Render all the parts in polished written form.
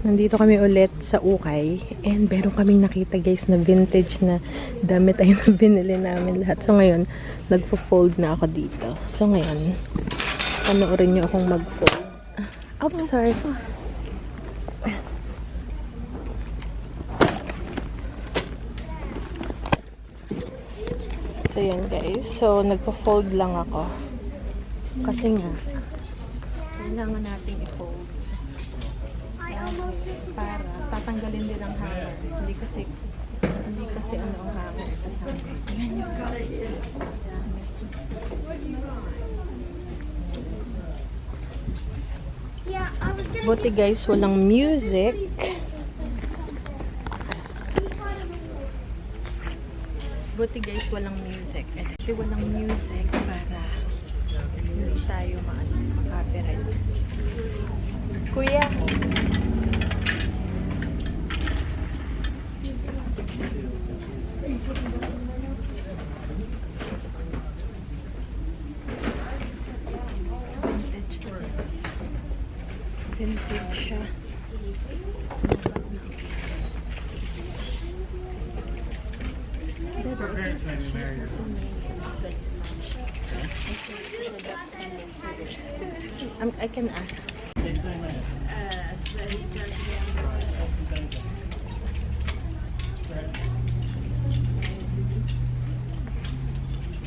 Nandito kami ulit sa Ukay. And meron kaming nakita guys na vintage na damit ay na binili namin lahat. So ngayon, nagfo-fold na ako dito. So ngayon, panoorin niyo akong mag-fold. Oops, sorry. So yan guys. So nagfo-fold lang ako. Kasi nga, kailangan nating i-fold. Para tatanggalin din ang hanger. Hindi kasi ano ang hanger kasama. Tingnan nyo. Buti guys, walang music. Buti guys, walang music. Kasi walang music para hindi tayo makapirate. Kuya! Vintage siya. I can ask.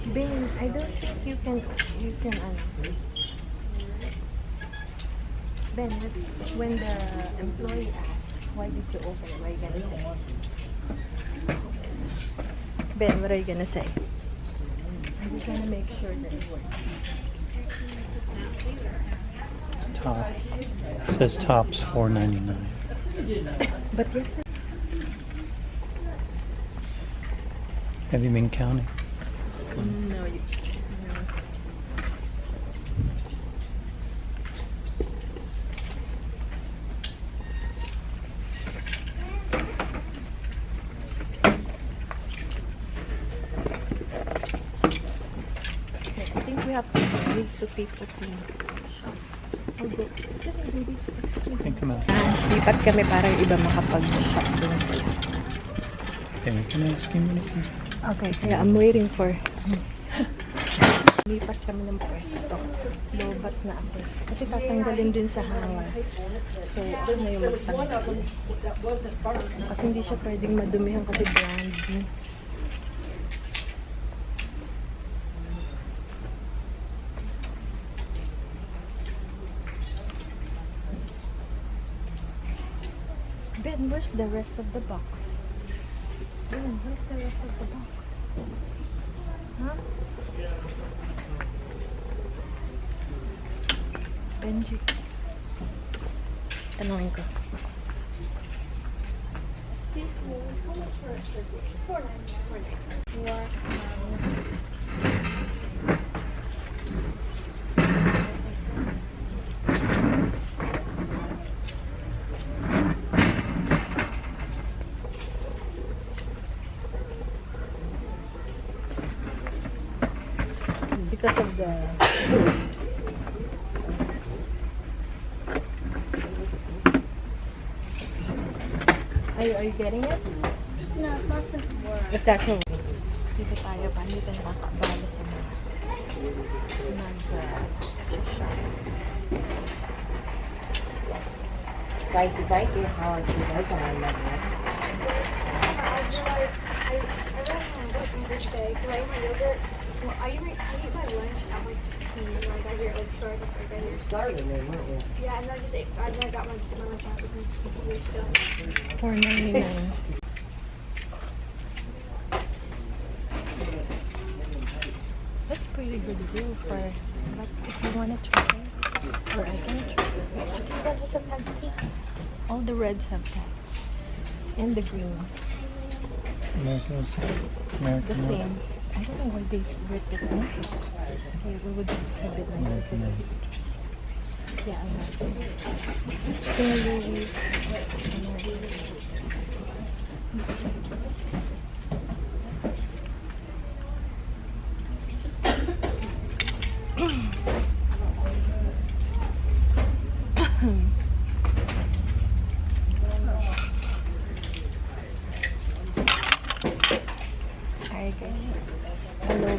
Ben, I don't think you can answer. Ben, when the employee asks, why did you open it? What are you gonna say? Ben, what are you gonna say? I just wanna make sure that it works. Top. It says tops $4.99. But yes, sir. Have you been counting? No, no. I think we have to need to people to I'll go. Just baby. Come on. Lipat kami para yung iba makapag-shop din sila. Okay, can I ask you anything? Okay, kaya I'm waiting for lipat kami ng pwesto. Lobat na ako. Kasi tatanggalin din sa hanger. So, ako na yung magtanggal. Kasi hindi siya pwedeng madumihan kasi brand new. Ben, where's the rest of the box? Ben, where's the rest of the box? Huh? Benji. Tanungin ko. Excuse me, how much for a surgery? $4.99. Wow. Because of the Are you getting it? No, it's not the work. If that's all. Dito tayo pa, hindi tayo nakakabala sa mga nag-shop. Kahit yung hawag sila, pangalan mo. I don't know what English day. Cause I eat my yogurt. Well, I eat my lunch at like 15. And I got here at like stores after I got here. Started na mo. Yeah, and then I got my lunch out with me still. $4.99. That's pretty good deal for, but if you want to try, or I can try. This one has a tag too. All the reds have tags. And the greens. American. The same. I don't know why they ripped it off. Okay, we would have it nice if it's... Yeah, I know.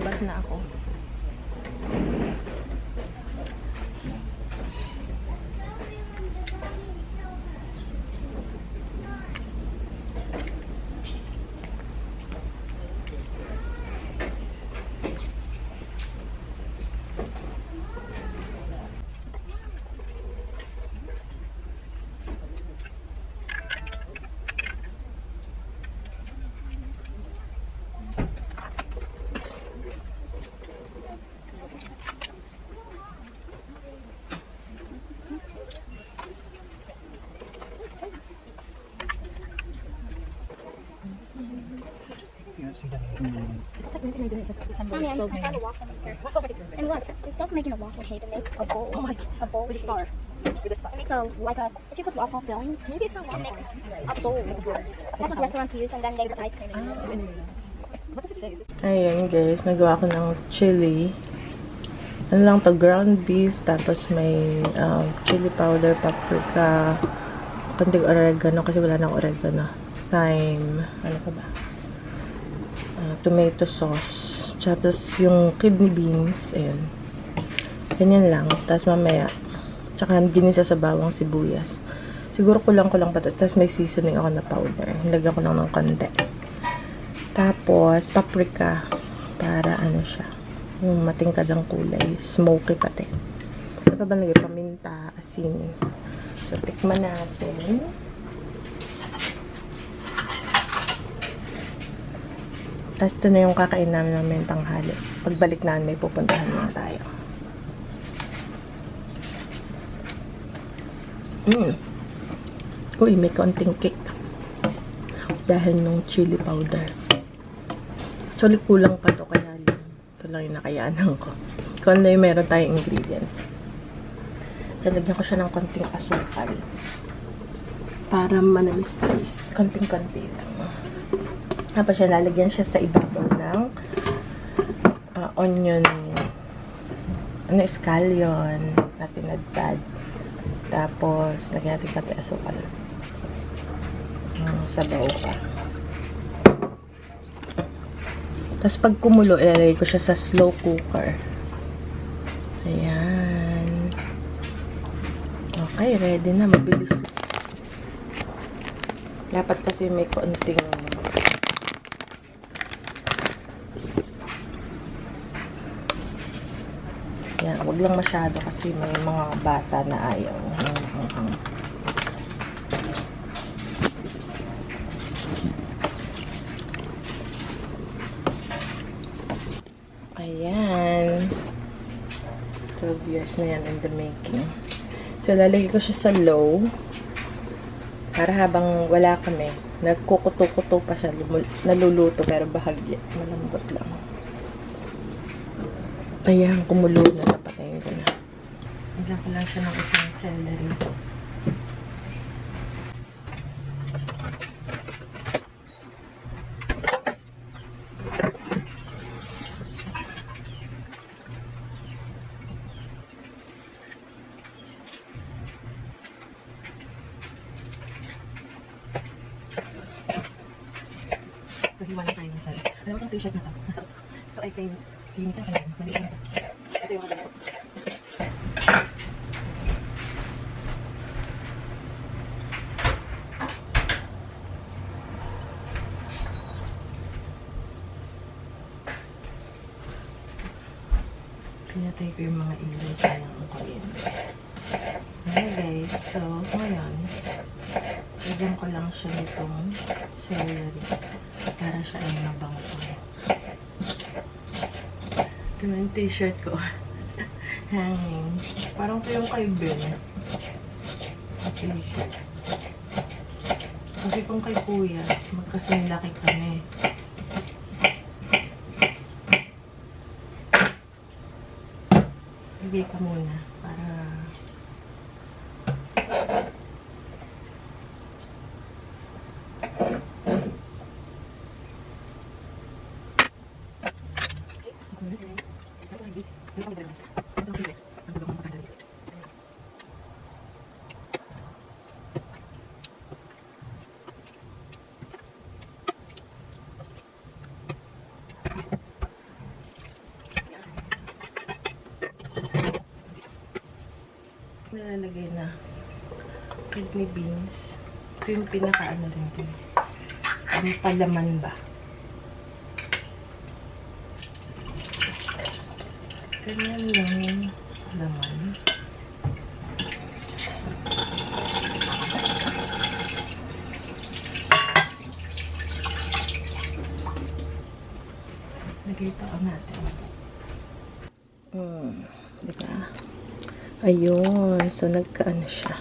Lilipat na ako. Mommy, I found a waffle maker. And look, instead of making a waffle shape, it makes a bowl. Oh my, a bowl with a star. With a star. It makes a if you put waffle filling, maybe it's a waffle. A bowl. That's what restaurants use, and then they put ice cream in it. What does it say? Ayan guys, nagawa ko ng chili. Ano lang to, ground beef, tapos may chili powder, paprika, konting oregano kasi wala nang oregano. Thyme, ano pa ba? Tomato sauce. Tapos yung kidney beans, ayun. Ganyan lang. Tapos mamaya, tsaka ginisa sa bawang sibuyas. Siguro kulang pa to. Tapos may seasoning ako na powder. Nilagyan ko lang ng konti. Tapos, paprika. Para ano siya. Yung matingkad ang kulay. Smoky pati. Ano pa ba nagay? Paminta, asin. So, tikman natin. Tapos ito na yung kakain namin ng tanghali. Pagbalik namin, may pupuntahan na tayo. Uy, may konting kick. Dahil nung chili powder. Actually, kulang pa to. Kaya ito lang yung nakayanan ko. Kung ano yung meron tayong ingredients. Lalagyan ko siya ng konting asukal. Para manamis-tamis. Konting-konti lang. Tapos siya, lalagyan siya sa ibabaw ng onion, scallion na pinadpad. Tapos, lagyan natin pati asukal. Sabaw pa. Tapos, pag kumulo, ilalagay ko siya sa slow cooker. Ayan. Okay, ready na. Mabilis. Dapat kasi may konting yan, wag lang masyado kasi may mga bata na ayaw. Ayan. 12 years na yan in the making. So, lalagay ko siya sa low. Para habang wala kami, nagkukuto-kuto pa siya, naluluto, pero bahagya. Malambot lang. Ayan, kumulo na. Napatayin ko na. Bigyan ko lang siya ng isang celery. So, hiwa na tayo ng sarap. Alam mo itong t-shirt na ito? Ito ay kay Kinita. Maliit na ito. Ito yung mga ganito. Pinatay ko yung mga ilaw siya ng kuryente. Okay guys, so ngayon, lagyan ko lang siya nitong celery para siya ay mabango. Ito na yung t-shirt ko. Hanging. Parang ito yung kay Ben. T-shirt. Kasi kung kay Kuya, magkasing laki kami. Lagay ka muna para Nalalagay na kidney beans. Ito yung pinaka-ano rin ito. Ang palaman ba? Ganyan lang yung laman. Lagay pa natin. Diba? Ayun. So, nagkaano siya.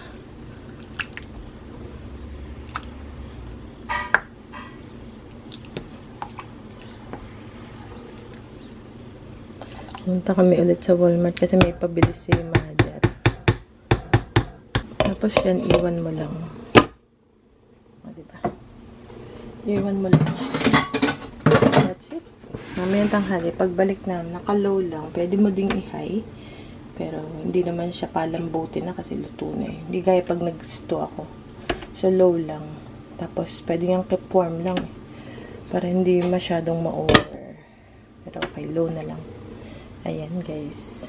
Punta kami ulit sa Walmart kasi may pabili si Mother. Tapos yan, iwan mo lang. O, diba? Iwan mo lang. That's it. Mamayang tanghali, pagbalik na, naka-low lang. Pwede mo ding i-high. Pero, hindi naman siya palambutin na kasi luto na eh. Hindi gaya pag nag-stew ako. So, low lang. Tapos, pwede nga keep warm lang eh. Para hindi masyadong ma-over. Pero, okay, low na lang. Ayan, guys.